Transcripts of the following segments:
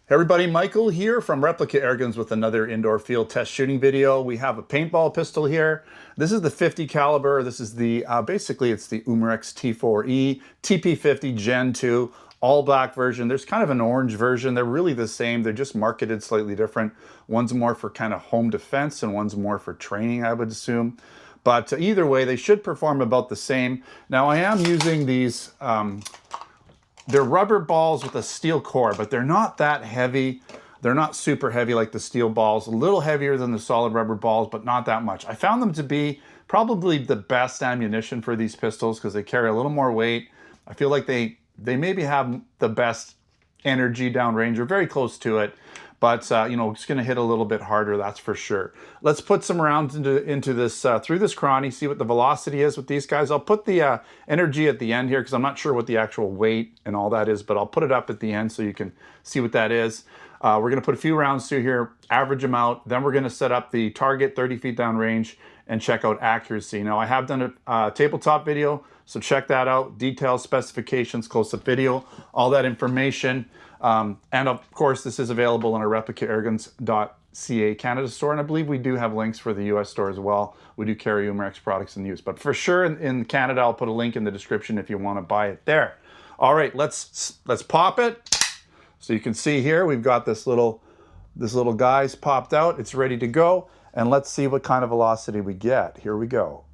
Hey everybody, Michael here from Replica Airguns with another indoor field test shooting video. We have a paintball pistol here. This is the 50 caliber. This is the, basically it's the Umarex T4E TP50 Gen 2 all black version. There's kind of an orange version. They're really the same. They're just marketed slightly different. One's more for kind of home defense and one's more for training, I would assume. But either way, they should perform about the same. Now I am using these, they're rubber balls with a steel core, but they're not that heavy. They're not super heavy like the steel balls. A little heavier than the solid rubber balls, but not that much. I found them to be probably the best ammunition for these pistols because they carry a little more weight. I feel like they maybe have the best energy downrange or very close to it. But, you know, it's going to hit a little bit harder, that's for sure. Let's put some rounds into this, through this chrony, see what the velocity is with these guys. I'll put the energy at the end here because I'm not sure what the actual weight and all that is, but I'll put it up at the end so you can see what that is. We're going to put a few rounds through here, average them out. Then we're going to set up the target 30 feet down range and check out accuracy. Now, I have done a tabletop video, so check that out. Details, specifications, close-up video, all that information. And of course, this is available on our replicairguns.ca Canada store, and I believe we do have links for the US store as well. We do carry Umarex products in use, but for sure in Canada, I'll put a link in the description if you want to buy it there. All right, let's pop it. So you can see here, we've got this little guy's popped out. It's ready to go, and let's see what kind of velocity we get. Here we go.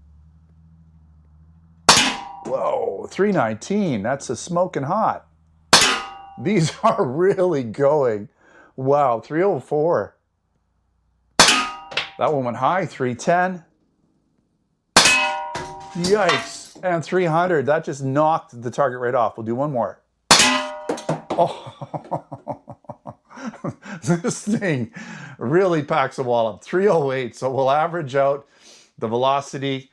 Whoa, 319. That's a smoking hot. These are really going. Wow, 304. That one went high, 310. Yikes, and 300. That just knocked the target right off. We'll do one more. Oh, this thing really packs a wallop. 308, so we'll average out the velocity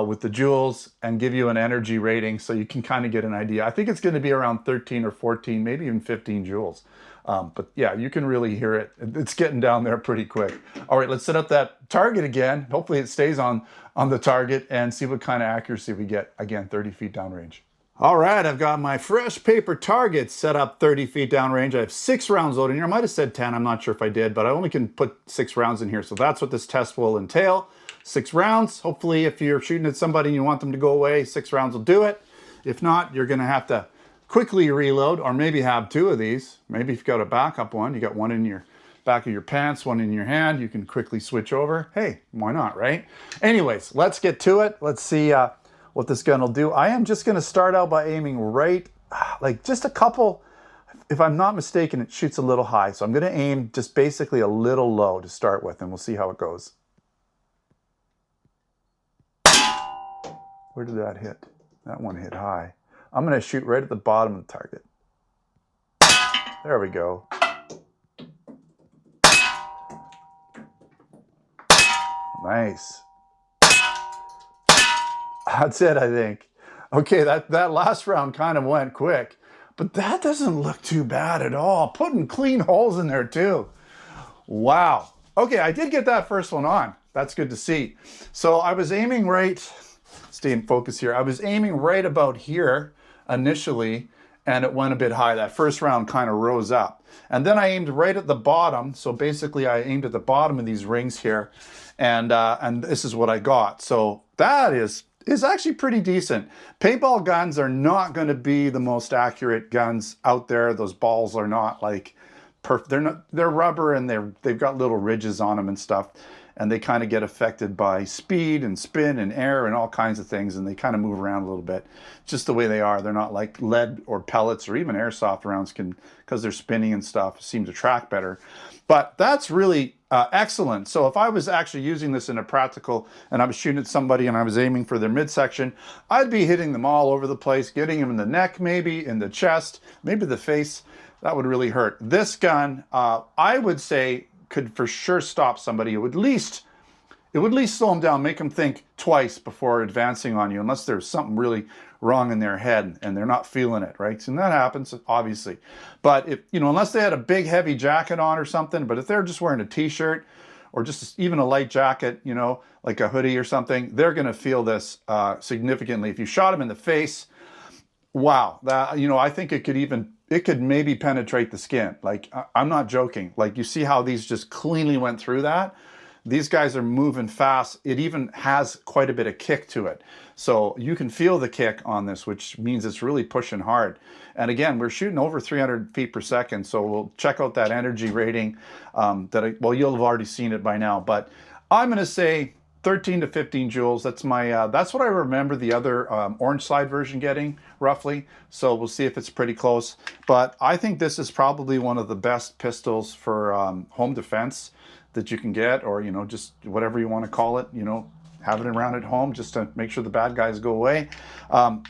with the joules and give you an energy rating so you can kind of get an idea. I think it's going to be around 13 or 14, maybe even 15 joules. But yeah, you can really hear it. It's getting down there pretty quick. All right, let's set up that target again. Hopefully it stays on the target and see what kind of accuracy we get. Again, 30 feet downrange. All right, I've got my fresh paper target set up 30 feet downrange. I have 6 rounds loaded in here. I might have said 10, I'm not sure if I did, but I only can put 6 rounds in here. So that's what this test will entail. 6 rounds. Hopefully, if you're shooting at somebody and you want them to go away, 6 rounds will do it. If not, you're going to have to quickly reload or maybe have 2 of these. Maybe if you've got a backup one, you got one in your back of your pants, one in your hand, you can quickly switch over. Hey, why not, right? Anyways, let's get to it. Let's see what this gun will do. I am just going to start out by aiming right, like just a couple. If I'm not mistaken, it shoots a little high. So I'm going to aim just basically a little low to start with, and we'll see how it goes. Where did that hit? That one hit high. I'm going to shoot right at the bottom of the target. There we go. Nice. That's it, I think. Okay, that last round kind of went quick, but that doesn't look too bad at all. Putting clean holes in there too. Wow. Okay, I did get that first one on. That's good to see. So I was aiming right, stay in focus here. I was aiming right about here initially, and it went a bit high. That first round kind of rose up. And then I aimed right at the bottom. So basically I aimed at the bottom of these rings here, and this is what I got. So that is actually pretty decent. Paintball guns are not going to be the most accurate guns out there. Those balls are not like perfect. They're rubber, and they've got little ridges on them and stuff, and they kind of get affected by speed and spin and air and all kinds of things, and they kind of move around a little bit. Just the way they are. They're not like lead or pellets or even airsoft rounds can, because they're spinning and stuff, seem to track better. But that's really excellent. So if I was actually using this in a practical and I was shooting at somebody and I was aiming for their midsection, I'd be hitting them all over the place, getting them in the neck, maybe in the chest, maybe the face. That would really hurt. This gun, I would say, could for sure stop somebody. It would at least slow them down, make them think twice before advancing on you, unless there's something really wrong in their head and they're not feeling it, right? And that happens, obviously. But if, you know, unless they had a big heavy jacket on or something, but if they're just wearing a t-shirt or just even a light jacket, you know, like a hoodie or something, they're going to feel this significantly. If you shot them in the face, wow, that, you know, I think it could even it could maybe penetrate the skin. Like, I'm not joking. Like, you see how these just cleanly went through that? These guys are moving fast. It even has quite a bit of kick to it. So you can feel the kick on this, which means it's really pushing hard. And again, we're shooting over 300 feet per second. So we'll check out that energy rating well, you'll have already seen it by now, but I'm going to say 13 to 15 joules. That's my, that's what I remember the other orange slide version getting roughly. So we'll see if it's pretty close, but I think this is probably one of the best pistols for home defense that you can get, or, you know, just whatever you want to call it, you know, have it around at home just to make sure the bad guys go away.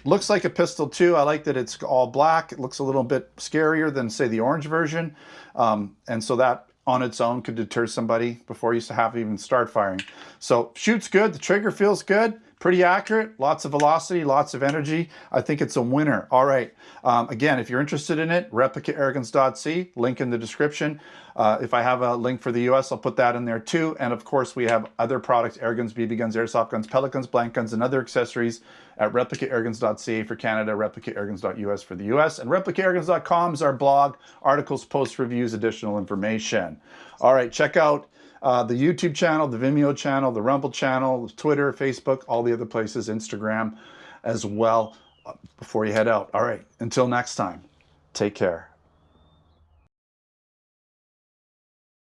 Looks like a pistol too. I like that it's all black. It looks a little bit scarier than, say, the orange version. And so that on its own could deter somebody before you have to even start firing. So shoots good. The trigger feels good. Pretty accurate. Lots of velocity, lots of energy. I think it's a winner. All right. Again, if you're interested in it, replicairguns.c, link in the description. If I have a link for the US, I'll put that in there too. And of course, we have other products: air guns, BB guns, airsoft guns, pellet guns, blank guns, and other accessories at replicairguns.ca for Canada, replicairguns.us for the US, and replicairguns.com is our blog, articles, posts, reviews, additional information. All right, check out the YouTube channel, the Vimeo channel, the Rumble channel, Twitter, Facebook, all the other places, Instagram as well, before you head out. All right, until next time, take care.